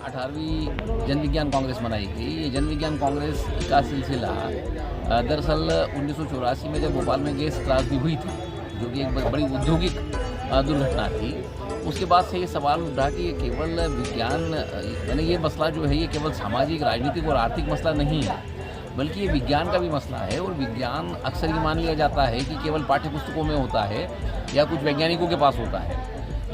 18वीं जन विज्ञान कांग्रेस मनाई गई। ये जन विज्ञान कांग्रेस का सिलसिला दरअसल 1984 में जब भोपाल में गैस त्रासदी हुई थी, जो कि एक बड़ी औद्योगिक दुर्घटना थी। उसके बाद से ये सवाल उठा कि ये केवल विज्ञान यानी ये मसला जो है ये केवल सामाजिक, राजनीतिक और आर्थिक मसला नहीं है, बल्कि ये विज्ञान का भी मसला है। और विज्ञान अक्सर ये मान लिया जाता है कि केवल पाठ्य पुस्तकों में होता है या कुछ वैज्ञानिकों के पास होता है,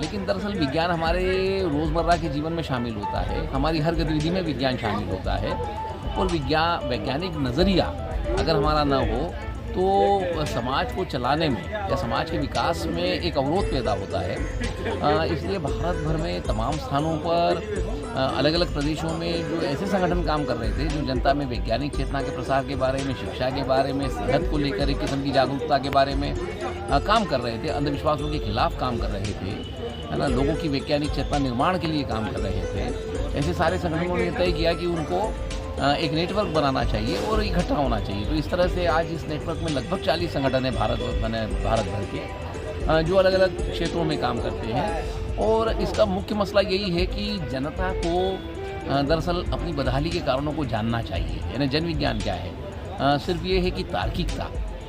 लेकिन दरअसल विज्ञान हमारे रोज़मर्रा के जीवन में शामिल होता है, हमारी हर गतिविधि में विज्ञान शामिल होता है। और वैज्ञानिक नज़रिया अगर हमारा ना हो तो समाज को चलाने में या समाज के विकास में एक अवरोध पैदा होता है। इसलिए भारत भर में तमाम स्थानों पर अलग अलग प्रदेशों में जो ऐसे संगठन काम कर रहे थे जो जनता में वैज्ञानिक चेतना के प्रसार के बारे में, शिक्षा के बारे में, सेहत को लेकर एक किस्म की जागरूकता के बारे में काम कर रहे थे, अंधविश्वासों के खिलाफ काम कर रहे थे, है ना, लोगों की वैज्ञानिक चेतना निर्माण के लिए काम कर रहे थे। ऐसे सारे संगठनों ने तय किया कि उनको एक नेटवर्क बनाना चाहिए और इकट्ठा होना चाहिए। तो इस तरह से आज इस नेटवर्क में लगभग 40 संगठन है भारत भर के, जो अलग अलग क्षेत्रों में काम करते हैं। और इसका मुख्य मसला यही है कि जनता को दरअसल अपनी बदहाली के कारणों को जानना चाहिए। यानी जन विज्ञान क्या है, सिर्फ ये है कि तार्किकता,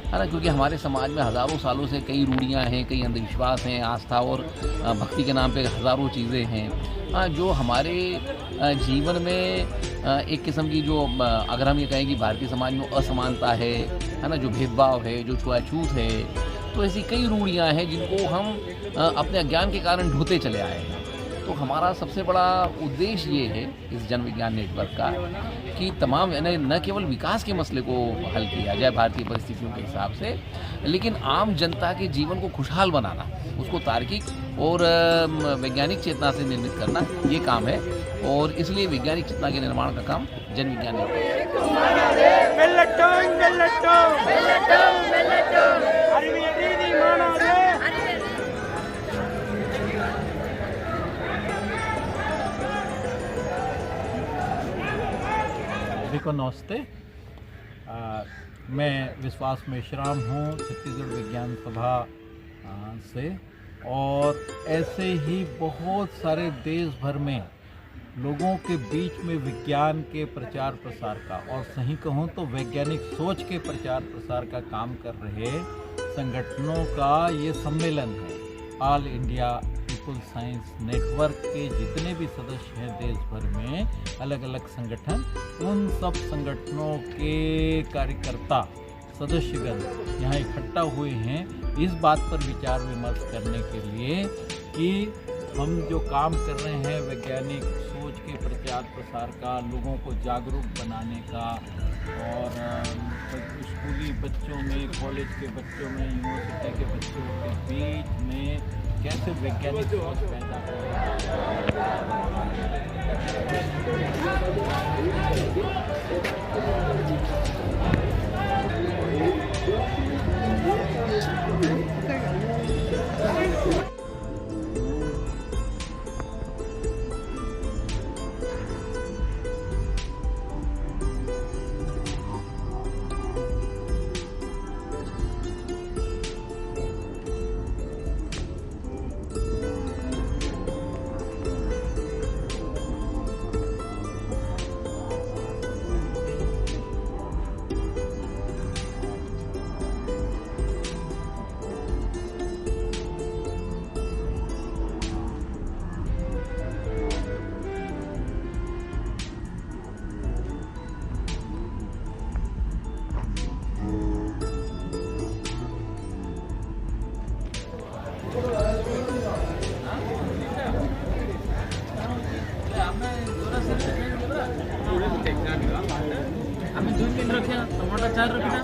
है ना, क्योंकि हमारे समाज में हज़ारों सालों से कई रूढ़ियाँ हैं, कई अंधविश्वास हैं, आस्था और भक्ति के नाम पे हज़ारों चीज़ें हैं जो हमारे जीवन में एक किस्म की जो अगर हम ये कहें कि भारतीय समाज में असमानता है ना, जो भेदभाव है, जो छुआछूत है, तो ऐसी कई रूढ़ियाँ हैं जिनको हम अपने अज्ञान के कारण ढोते चले आए हैं। तो हमारा सबसे बड़ा उद्देश्य ये है इस जन विज्ञान नेटवर्क का कि तमाम यानी न केवल विकास के मसले को हल किया जाए भारतीय परिस्थितियों के हिसाब से, लेकिन आम जनता के जीवन को खुशहाल बनाना, उसको तार्किक और वैज्ञानिक चेतना से निर्मित करना, ये काम है। और इसलिए वैज्ञानिक चेतना के निर्माण का काम जन विज्ञान नेटवर्क को नमस्ते। मैं विश्वास मेश्राम हूँ छत्तीसगढ़ विज्ञान सभा से, और ऐसे ही बहुत सारे देश भर में लोगों के बीच में विज्ञान के प्रचार प्रसार का, और सही कहूँ तो वैज्ञानिक सोच के प्रचार प्रसार का काम कर रहे संगठनों का ये सम्मेलन है। All India people science network के जितने भी सदस्य हैं देश भर में, अलग अलग संगठन, उन सब संगठनों के कार्यकर्ता सदस्यगण यहाँ इकट्ठा हुए हैं इस बात पर विचार विमर्श करने के लिए कि हम जो काम कर रहे हैं वैज्ञानिक सोच के प्रचार प्रसार का, लोगों को जागरूक बनाने का, और स्कूली बच्चों में, कॉलेज के बच्चों में, यूनिवर्सिटी के बच्चों के बीच में कैसे वैज्ञानिक सोच पैदा আমি 2-3 रखे टमाटर 4 रखना।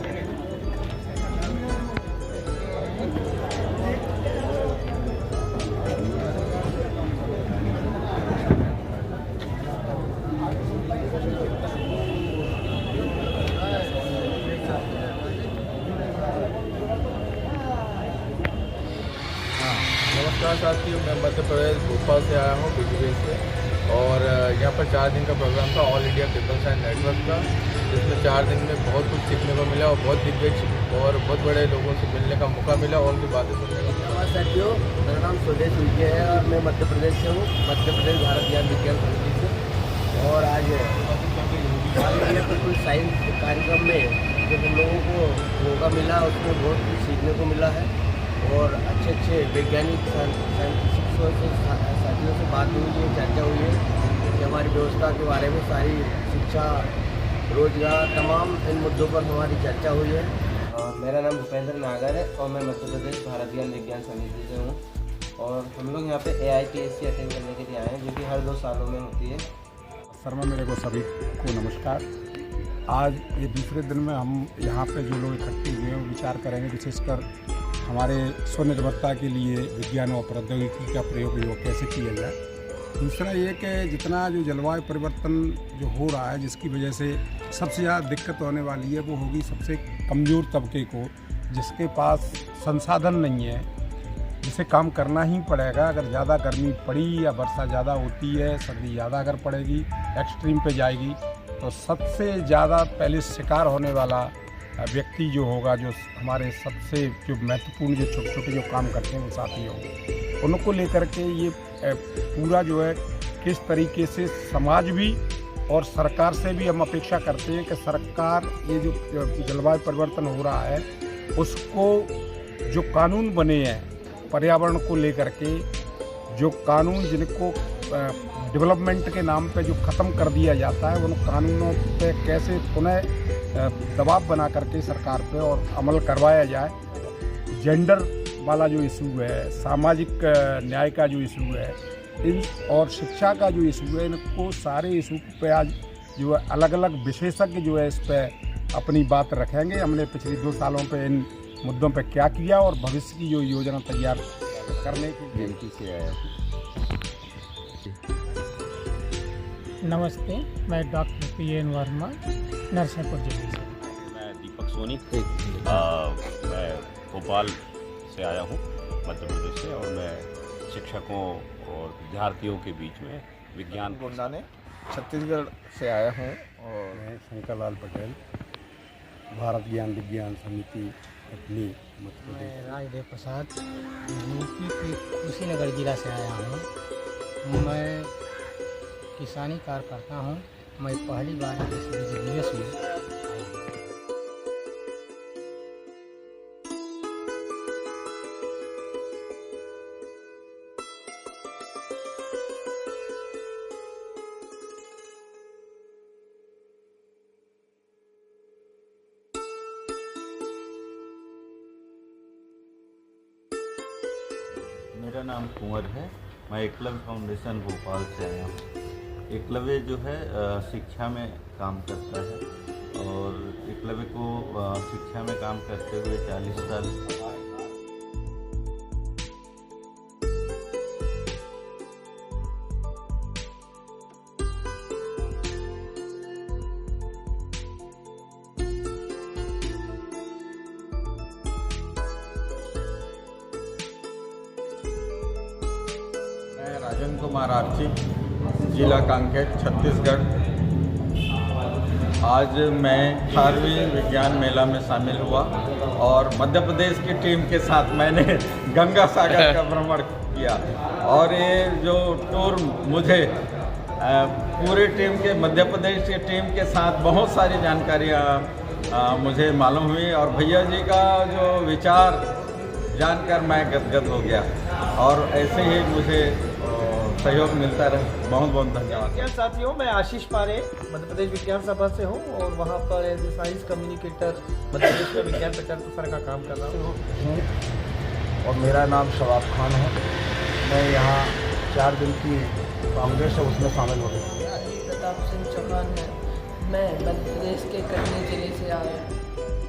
नमस्कार साथियों, मैं मध्य प्रदेश भोपाल से आया हूँ बीजेपी से, और यहाँ पर 4 दिन का प्रोग्राम था all India people science network का, जिसमें 4 दिन में बहुत कुछ सीखने को मिला और बहुत दिग्गज और बहुत बड़े लोगों से मिलने का मौका मिला और उनकी बातें सुनने को मिला। साथियों, मेरा नाम स्वदेश उइके है और मैं मध्य प्रदेश से हूँ, मध्य प्रदेश भारत ज्ञान विज्ञान समिति से। साइंस कार्यक्रम में जो हम लोगों को मौका मिला उसमें बहुत कुछ सीखने को मिला है और अच्छे वैज्ञानिक साइंटिफिक साथियों से बात हुई है, चर्चा हुई है कि हमारी व्यवस्था के बारे में सारी शिक्षा, रोजगार, तमाम इन मुद्दों पर हमारी चर्चा हुई है। मेरा नाम भूपेंद्र नागर है और मैं मध्य प्रदेश भारत ज्ञान विज्ञान समिति से हूँ और हम लोग यहाँ पे AITSC अटेंड करने के लिए आए हैं जो कि हर 2 सालों में होती है। शर्मा मेरे को सभी को नमस्कार। आज ये दूसरे दिन में हम यहाँ पे जो लोग इकट्ठे हुए हैं विचार करेंगे विशेषकर हमारे स्वनिर्भरता के लिए विज्ञान और प्रौद्योगिकी का प्रयोग कैसे किया जाए। दूसरा ये कि जितना जो जलवायु परिवर्तन जो हो रहा है जिसकी वजह से सबसे ज़्यादा दिक्कत होने वाली है वो होगी सबसे कमज़ोर तबके को, जिसके पास संसाधन नहीं है, जिसे काम करना ही पड़ेगा। अगर ज़्यादा गर्मी पड़ी या वर्षा ज़्यादा होती है, सर्दी ज़्यादा अगर पड़ेगी, एक्सट्रीम पे जाएगी, तो सबसे ज़्यादा पहले शिकार होने वाला व्यक्ति जो होगा, जो हमारे सबसे जो महत्वपूर्ण जो छोटे छोटे जो काम करते हैं वो साथी होंगे। उनको लेकर के ये पूरा जो है किस तरीके से समाज भी और सरकार से भी हम अपेक्षा करते हैं कि सरकार ये जो जलवायु परिवर्तन हो रहा है उसको जो कानून बने हैं पर्यावरण को लेकर के, जो कानून जिनको डेवलपमेंट के नाम पे जो ख़त्म कर दिया जाता है, उन कानूनों पे कैसे पुनः दबाव बना करके सरकार पे और अमल करवाया जाए। जेंडर वाला जो इशू है, सामाजिक न्याय का जो इशू है, इन और शिक्षा का जो इशू है, इनको सारे इशू पे आज जो है अलग अलग विशेषज्ञ जो है इस पर अपनी बात रखेंगे। हमने पिछले 2 सालों पे इन मुद्दों पे क्या किया और भविष्य की जो योजना तैयार करने की बेनती से आया। नमस्ते, मैं डॉक्टर PN वर्मा, नरसिंहपुर जिले से। मैं दीपक सोनी, मैं भोपाल से आया हूँ, मध्य प्रदेश से, और मैं शिक्षकों और विद्यार्थियों के बीच में विज्ञान गुंडाने छत्तीसगढ़ से आया हूँ और मैं शंकर लाल पटेल, भारत ज्ञान विज्ञान समिति अपनी मध्य प्रदेश। मैं राजदेव प्रसाद, यूपी के कुशीनगर जिला से आया हूँ। मैं किसानी कार्य करता हूँ। मैं पहली बार इस बिजनेस में मेरा नाम कुंवर है। मैं एकलव्य फाउंडेशन भोपाल से आया हूँ। एकलव्य जो है शिक्षा में काम करता है और एकलव्य को शिक्षा में काम करते हुए 40 साल राजन कुमार आर्ची, जिला कांकेर, छत्तीसगढ़। आज मैं 18वीं विज्ञान मेला में शामिल हुआ और मध्य प्रदेश की टीम के साथ मैंने गंगा सागर का भ्रमण किया और ये जो टूर मुझे पूरी टीम के मध्य प्रदेश की टीम के साथ बहुत सारी जानकारियाँ मुझे मालूम हुई और भैया जी का जो विचार जानकर मैं गदगद हो गया और ऐसे ही मुझे सहयोग मिलता रहे। बहुत बहुत धन्यवाद। विज्ञान साथियों, मैं आशीष पारे मध्य प्रदेश विज्ञान सभा से हूँ और वहाँ पर as a science communicator Madhya Pradesh में विज्ञान प्रचार प्रसार का काम कर रहा हूँ। और मेरा नाम शवाब खान है। मैं यहाँ 4 दिन की कांग्रेस है उसमें शामिल हो गया। प्रताप सिंह चौहान है। मैं मध्य प्रदेश के कटनी जिले से आया हूँ।